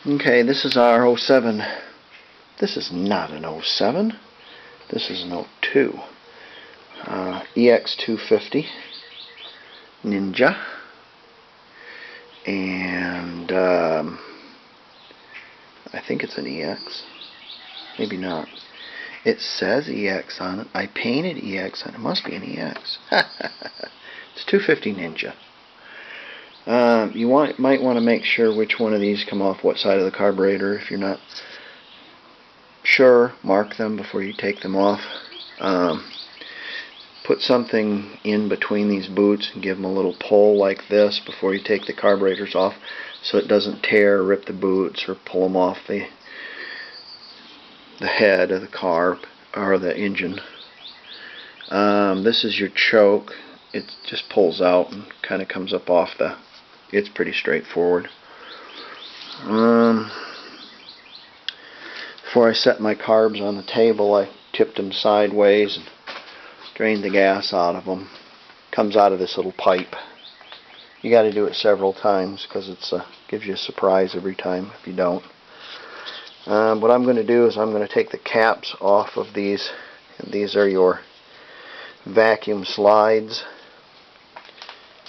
Okay, this is our 07. This is not an 07. This is an 02. EX250 Ninja. And I think it's an EX. Maybe not. It says EX on it. I painted EX on it. It must be an EX. It's 250 Ninja. You might want to make sure which one of these come off what side of the carburetor. If you're not sure, mark them before you take them off. Put something in between these boots and give them a little pull like this before you take the carburetors off, so it doesn't tear or rip the boots or pull them off the head of the carb or the engine. This is your choke. It just pulls out and kind of comes up off the. It's pretty straightforward. Before I set my carbs on the table, I tipped them sideways and drained the gas out of them. Comes out of this little pipe. You got to do it several times because it gives you a surprise every time if you don't. What I'm going to do is I'm going to take the caps off of these. And these are your vacuum slides.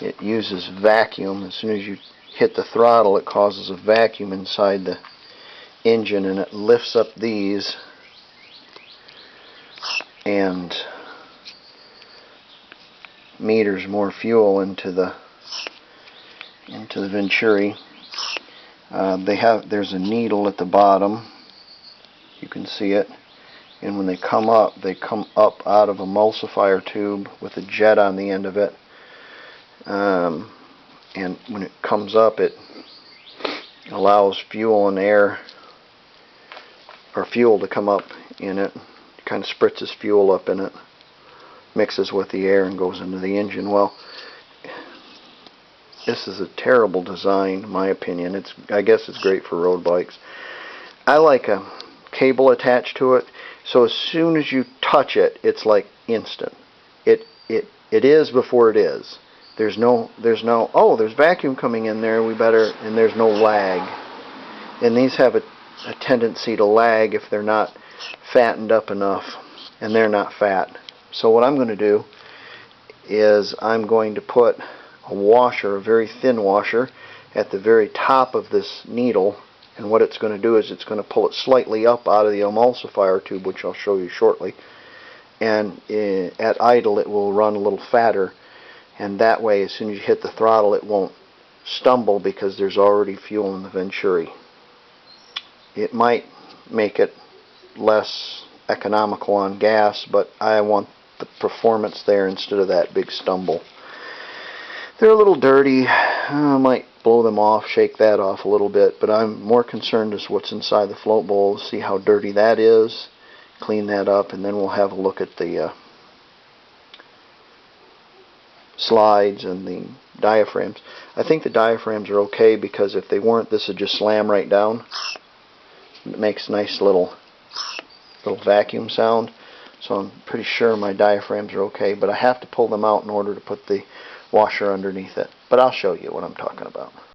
It uses vacuum. As soon as you hit the throttle, it causes a vacuum inside the engine, and it lifts up these and meters more fuel into the Venturi. There's a needle at the bottom. You can see it. And when they come up out of a emulsifier tube with a jet on the end of it. And when it comes up, it allows fuel and air, or fuel to come up in it. It kind of spritzes fuel up in it, mixes with the air, and goes into the engine. Well, this is a terrible design, in my opinion. I guess it's great for road bikes. I like a cable attached to it, so as soon as you touch it, it's like instant. It is before it is. There's no oh, there's vacuum coming in there, and there's no lag. And these have a tendency to lag if they're not fattened up enough, and they're not fat. So what I'm going to do is I'm going to put a washer, a very thin washer, at the very top of this needle, and what it's going to do is it's going to pull it slightly up out of the emulsifier tube, which I'll show you shortly, and at idle it will run a little fatter, and that way as soon as you hit the throttle it won't stumble because there's already fuel in the Venturi. It might make it less economical on gas, but I want the performance there instead of that big stumble. They're a little dirty. I might blow them off, shake that off a little bit, but I'm more concerned as what's inside the float bowl, see how dirty that is, clean that up, and then we'll have a look at the slides and the diaphragms. I think the diaphragms are okay because if they weren't, this would just slam right down. It makes a nice little vacuum sound, so I'm pretty sure my diaphragms are okay, but I have to pull them out in order to put the washer underneath it. But I'll show you what I'm talking about.